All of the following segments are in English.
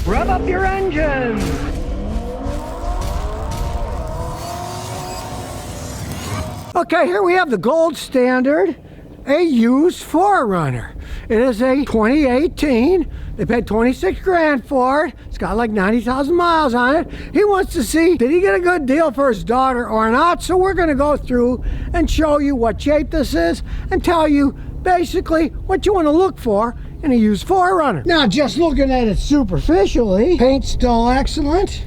Rev up your engines! Okay, here we have the gold standard, a used 4Runner. It is a 2018. They paid 26 grand for it. It's got like 90,000 miles on it. He wants to see, did he get a good deal for his daughter or not? So we're gonna go through and show you what shape this is and tell you basically what you want to look for in a used 4Runner. Now, just looking at it superficially, paint's still excellent.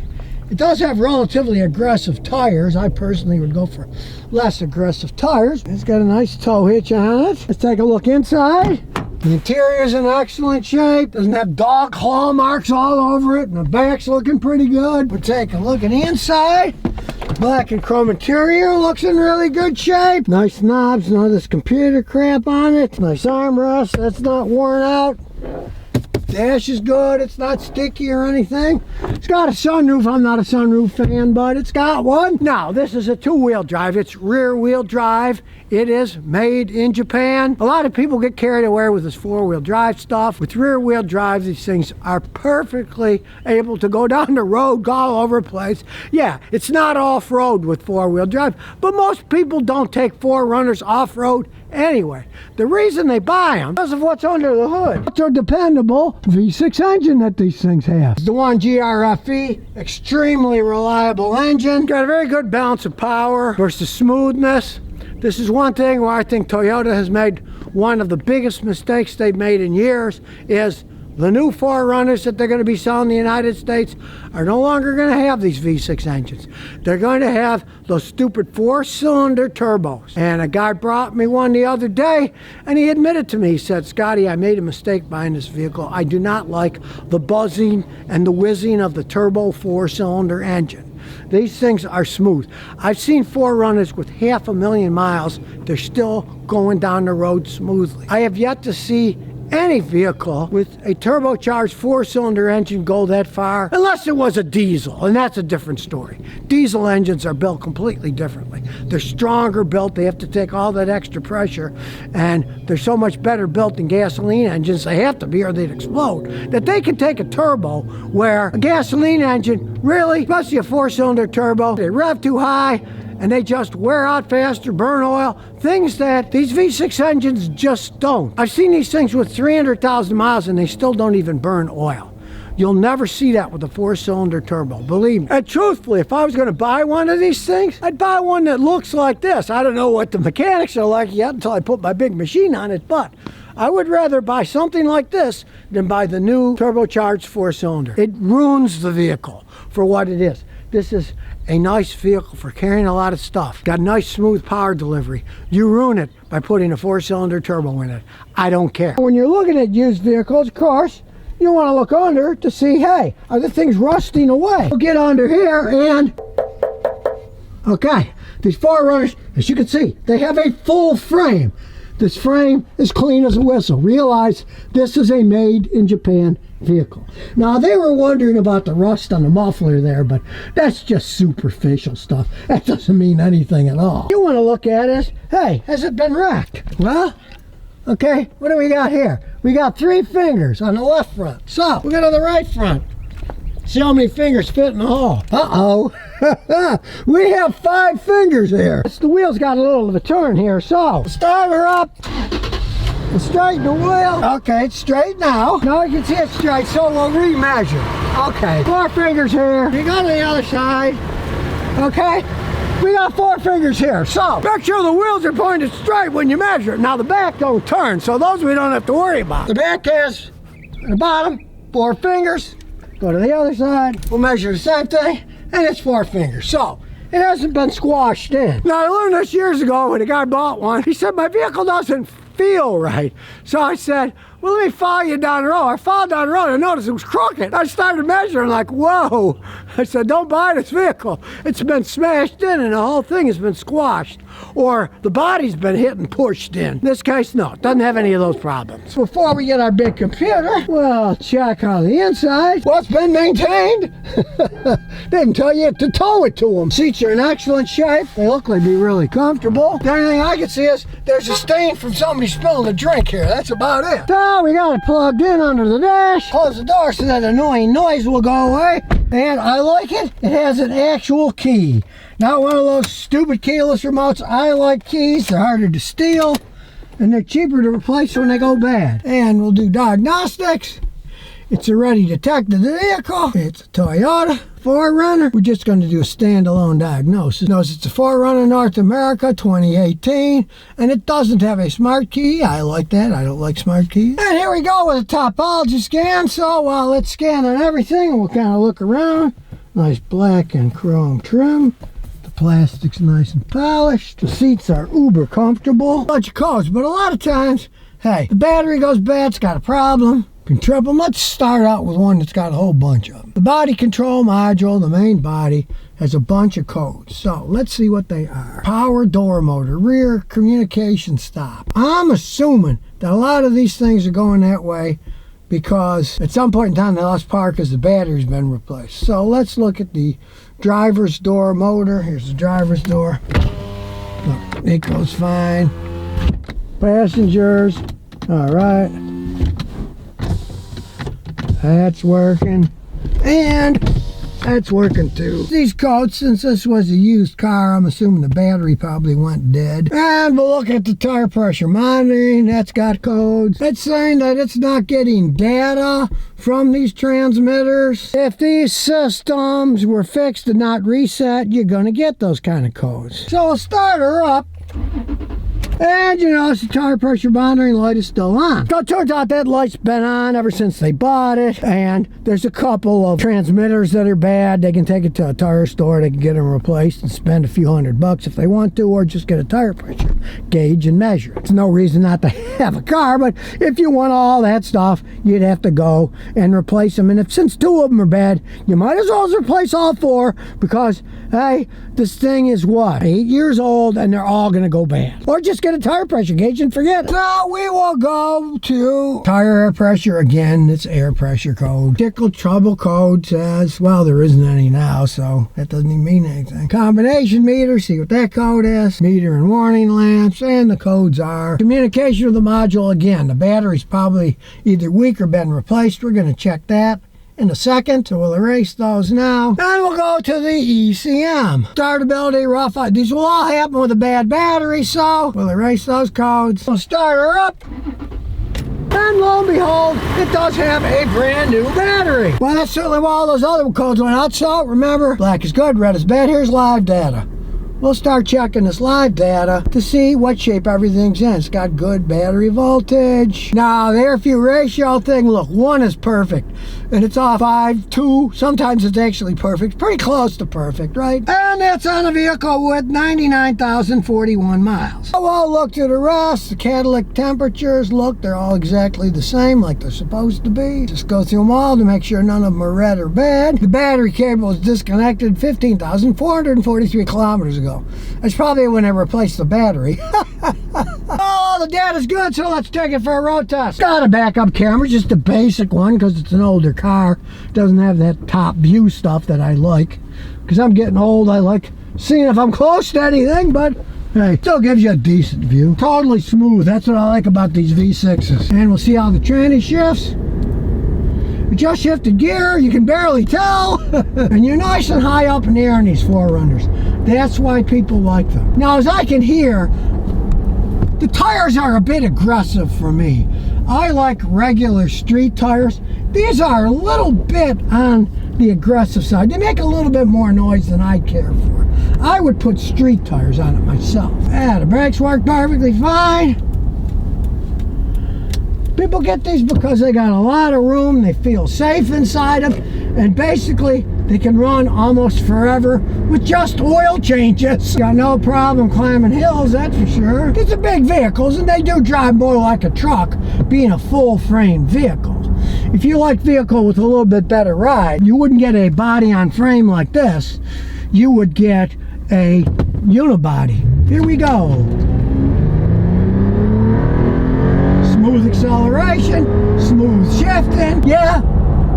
It does have relatively aggressive tires. I personally would go for less aggressive tires. It's got a nice tow hitch on it. Let's take a look inside. The interior's in excellent shape. Doesn't have dog claw marks all over it, and the back's looking pretty good. We'll take a look at the inside. Black and chrome interior looks in really good shape. Nice knobs, none of this computer crap on it. Nice armrest, that's not worn out. Dash is good, it's not sticky or anything. It's got a sunroof. I'm not a sunroof fan, but it's got one. Now, this is a two-wheel drive. It's rear-wheel drive. It is made in Japan. A lot of people get carried away with this four-wheel drive stuff. With rear-wheel drive, these things are perfectly able to go down the road, go all over the place. Yeah, it's not off-road with four-wheel drive, but most people don't take 4Runners off-road anyway. The reason they buy them is because of what's under the hood. It's a dependable V6 engine that these things have. It's the one GRFE, extremely reliable engine. Got a very good balance of power versus smoothness. This is one thing where I think Toyota has made one of the biggest mistakes they've made in years is the new 4Runners that they're going to be selling in the United States are no longer going to have these V6 engines. They're going to have those stupid 4-cylinder turbos. And a guy brought me one the other day, and he admitted to me, he said, Scotty, I made a mistake buying this vehicle. I do not like the buzzing and the whizzing of the turbo 4-cylinder engine. These things are smooth. I've seen 4Runners with 500,000 miles. They're still going down the road smoothly. I have yet to see any vehicle with a turbocharged 4-cylinder engine go that far, unless it was a diesel, and that's a different story. Diesel engines are built completely differently. They're stronger built, they have to take all that extra pressure, and they're so much better built than gasoline engines, they have to be or they'd explode, that they can take a turbo where a gasoline engine, really, especially a 4-cylinder turbo, they rev too high, and they just wear out faster, burn oil, things that these V6 engines just don't. I've seen these things with 300,000 miles and they still don't even burn oil. You'll never see that with a 4-cylinder turbo, believe me. And truthfully, if I was going to buy one of these things, I'd buy one that looks like this. I don't know what the mechanics are like yet until I put my big machine on it, but I would rather buy something like this than buy the new turbocharged 4-cylinder. It ruins the vehicle for what it is. This is a nice vehicle for carrying a lot of stuff. Got nice smooth power delivery. You ruin it by putting a 4-cylinder turbo in it. I don't care. When you're looking at used vehicles, of course, you want to look under to see, hey, are the things rusting away? We'll get under here and, okay, these 4Runners, as you can see, they have a full frame. This frame is clean as a whistle. Realize this is a made in Japan vehicle. Now, they were wondering about the rust on the muffler there, but that's just superficial stuff. That doesn't mean anything at all. You want to look at it, hey, has it been wrecked? Well, okay, what do we got here? We got 3 fingers on the left front. So, we got on the right front. See how many fingers fit in the hole. Uh-oh. We have 5 fingers here. The wheel's got a little of a turn here, so start her up and straighten the wheel. Okay, it's straight now. Now you can see it's straight, so we'll remeasure. Okay, 4 fingers here. You go to the other side. Okay, we got 4 fingers here. So make sure the wheels are pointed straight when you measure it. Now the back don't turn, so those we don't have to worry about. The back has, at the bottom, 4 fingers. Go to the other side, we'll measure the same thing, and it's 4 fingers. So, it hasn't been squashed in. Now, I learned this years ago when a guy bought one. He said, my vehicle doesn't feel right. So I said, well, let me follow you down the road. I followed down the road and noticed it was crooked. I started measuring like, whoa. I said, don't buy this vehicle. It's been smashed in and the whole thing has been squashed. Or the body's been hit and pushed in. In this case, no, it doesn't have any of those problems. Before we get our big computer, we'll check on the inside. Well, it's been maintained. They can tell you to tow it to them. Seats are in excellent shape. They look like they'd be really comfortable. The only thing I can see is there's a stain from somebody spilling a drink here. That's about it. Now we got it plugged in under the dash. Close the door so that annoying noise will go away. And I like it. It has an actual key. Not one of those stupid keyless remotes. I like keys. They're harder to steal. And they're cheaper to replace when they go bad. And we'll do diagnostics. It's already detected the vehicle. It's a Toyota 4Runner. We're just going to do a standalone diagnosis. Notice it's a 4Runner North America 2018, and it doesn't have a smart key. I like that. I don't like smart keys. And here we go with a topology scan. So while it's scanning everything, we'll kind of look around. Nice black and chrome trim. The plastic's nice and polished. The seats are uber comfortable. Bunch of codes, but a lot of times, hey, the battery goes bad, it's got a problem. Can trip them. Let's start out with one that's got a whole bunch of them. The body control module, the main body, has a bunch of codes. So let's see what they are. Power door motor, rear communication stop. I'm assuming that a lot of these things are going that way because at some point in time they lost power because the battery's been replaced. So let's look at the driver's door motor. Here's the driver's door. Look, it goes fine. Passengers, all right. That's working, and that's working too. These codes, since this was a used car, I'm assuming the battery probably went dead. And we'll look at the tire pressure monitoring. That's got codes. It's saying that it's not getting data from these transmitters. If these systems were fixed and not reset, you're going to get those kind of codes. So we'll start her up. And you notice the tire pressure monitoring light is still on. So it turns out that light's been on ever since they bought it. And there's a couple of transmitters that are bad. They can take it to a tire store. They can get them replaced and spend a few $100 if they want to, or just get a tire pressure gauge and measure it. It's no reason not to have a car, but if you want all that stuff, you'd have to go and replace them. And if since two of them are bad, you might as well replace all four because, hey, this thing is what? 8 years old and they're all going to go bad. Or just get a tire pressure gauge and forget it. Now we will go to tire air pressure again. It's air pressure code. Tickle trouble code says, well, there isn't any now, so that doesn't even mean anything. Combination meter, see what that code is. Meter and warning lamps, and the codes are communication with the module again. The battery's probably either weak or been replaced. We're going to check that in a second, so we'll erase those now. Then we'll go to the ECM. Startability, rough. These will all happen with a bad battery, so we'll erase those codes. We'll start her up. And lo and behold, it does have a brand new battery. Well, that's certainly why all those other codes went out. So remember, black is good, red is bad. Here's live data. We'll start checking this live data to see what shape everything's in. It's got good battery voltage. Now, the air fuel ratio thing, look, 1 is perfect. And it's off 5, 2. Sometimes it's actually perfect. Pretty close to perfect, right? And that's on a vehicle with 99,041 miles. So we'll look to the rest. The catalytic temperatures, look, they're all exactly the same like they're supposed to be. Just go through them all to make sure none of them are red or bad. The battery cable is disconnected 15,443 kilometers ago. That's probably when they replaced the battery. Oh, the data's good, so let's take it for a road test. Got a backup camera, just a basic one because it's an older car. Doesn't have that top view stuff that I like. Because I'm getting old, I like seeing if I'm close to anything, but hey, still gives you a decent view. Totally smooth, that's what I like about these V6s. And we'll see how the tranny shifts. We just shifted gear, you can barely tell. And you're nice and high up in the air in these 4Runners. That's why people like them. Now, as I can hear, the tires are a bit aggressive for me. I like regular street tires. These are a little bit on the aggressive side. They make a little bit more noise than I care for. I would put street tires on it myself. Yeah, the brakes work perfectly fine. People get these because they got a lot of room, they feel safe inside them, and basically they can run almost forever with just oil changes. Got no problem climbing hills, that's for sure. These are big vehicles and they do drive more like a truck, being a full frame vehicle. If you like vehicle with a little bit better ride, you wouldn't get a body on frame like this. You would get a unibody. Here we go. Smooth acceleration, smooth shifting. Yeah,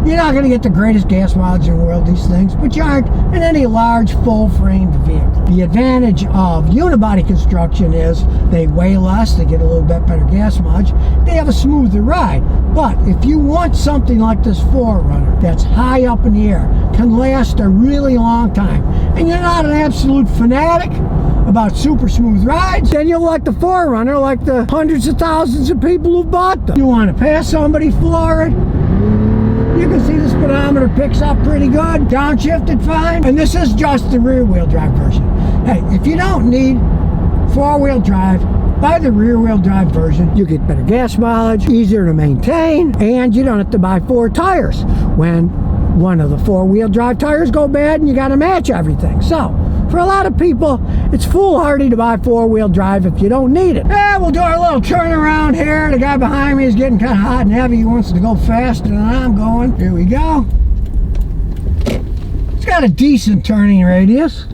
You're not going to get the greatest gas mileage in the world, these things, but you aren't in any large, full-framed vehicle. The advantage of unibody construction is they weigh less, they get a little bit better gas mileage, they have a smoother ride. But if you want something like this 4Runner that's high up in the air, can last a really long time, and you're not an absolute fanatic about super smooth rides, then you'll like the 4Runner like the hundreds of thousands of people who bought them. You want to pass somebody for it? You can see the speedometer picks up pretty good, downshifted fine, and this is just the rear-wheel drive version. Hey, if you don't need 4-wheel drive, buy the rear-wheel drive version. You get better gas mileage, easier to maintain, and you don't have to buy 4 tires when one of the 4-wheel drive tires go bad and you got to match everything. So, for a lot of people, it's foolhardy to buy 4-wheel drive if you don't need it. We'll do our little turnaround here. The guy behind me is getting kind of hot and heavy. He wants to go faster than I'm going. Here we go. It's got a decent turning radius.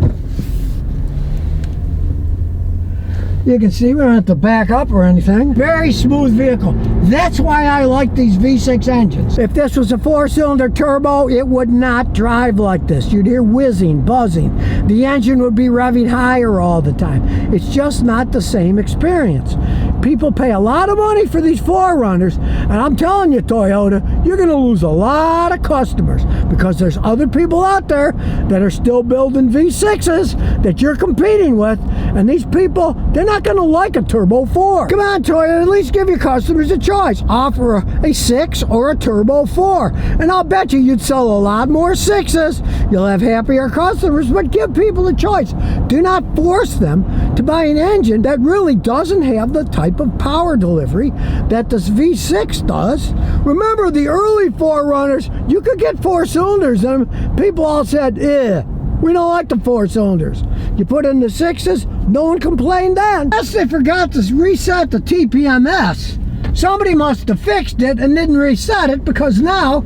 You can see we don't have to back up or anything. Very smooth vehicle. That's why I like these V6 engines. If this was a 4-cylinder turbo, it would not drive like this. You'd hear whizzing, buzzing. The engine would be revving higher all the time. It's just not the same experience. People pay a lot of money for these 4Runners, and I'm telling you, Toyota, you're going to lose a lot of customers because there's other people out there that are still building V6s that you're competing with, and these people, they're not going to like a Turbo 4. Come on, Toyota, at least give your customers a choice. Offer a 6 or a Turbo 4, and I'll bet you'd sell a lot more 6s. You'll have happier customers, but give people a choice. Do not force them to buy an engine that really doesn't have the type of power delivery that this V6 does. Remember the early 4Runners, you could get 4 cylinders and people all said, we don't like the 4 cylinders. You put in the 6s, no one complained then. Unless they forgot to reset the TPMS. Somebody must have fixed it and didn't reset it, because now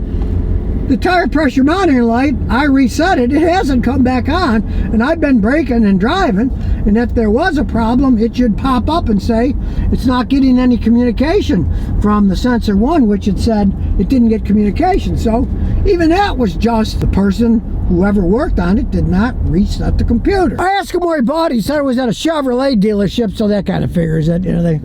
the tire pressure monitoring light, I reset it, it hasn't come back on, and I've been braking and driving, and if there was a problem, it should pop up and say it's not getting any communication from the sensor 1, which it said it didn't get communication. So even that was just the person, whoever worked on it, did not reset the computer. I asked him where he bought it. He said it was at a Chevrolet dealership, so that kind of figures it. You know,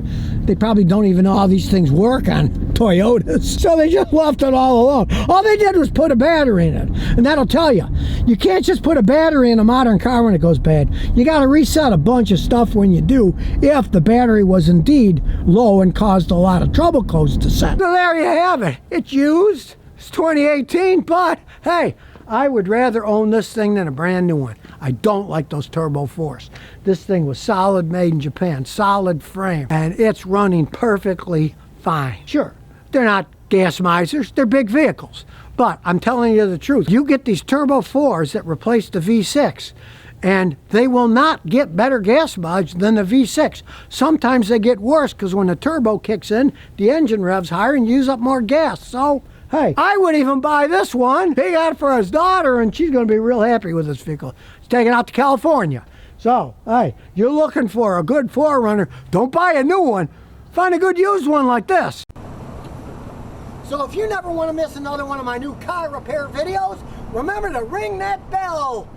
they probably don't even know how these things work on Toyotas, so they just left it all alone. All they did was put a battery in it, and that'll tell you. You can't just put a battery in a modern car when it goes bad. You got to reset a bunch of stuff when you do, if the battery was indeed low and caused a lot of trouble codes to set. So there you have it. It's used. It's 2018, but hey, I would rather own this thing than a brand new one. I don't like those Turbo 4s. This thing was solid, made in Japan, solid frame, and it's running perfectly fine. Sure, they're not gas misers, they're big vehicles, but I'm telling you the truth. You get these Turbo 4s that replace the V6, and they will not get better gas mileage than the V6. Sometimes they get worse, because when the turbo kicks in, the engine revs higher and use up more gas. So hey, I would even buy this one. He got it for his daughter, and she's going to be real happy with this vehicle. He's taking it out to California. So, hey, you're looking for a good 4Runner, don't buy a new one. Find a good used one like this. So if you never want to miss another one of my new car repair videos, remember to ring that bell.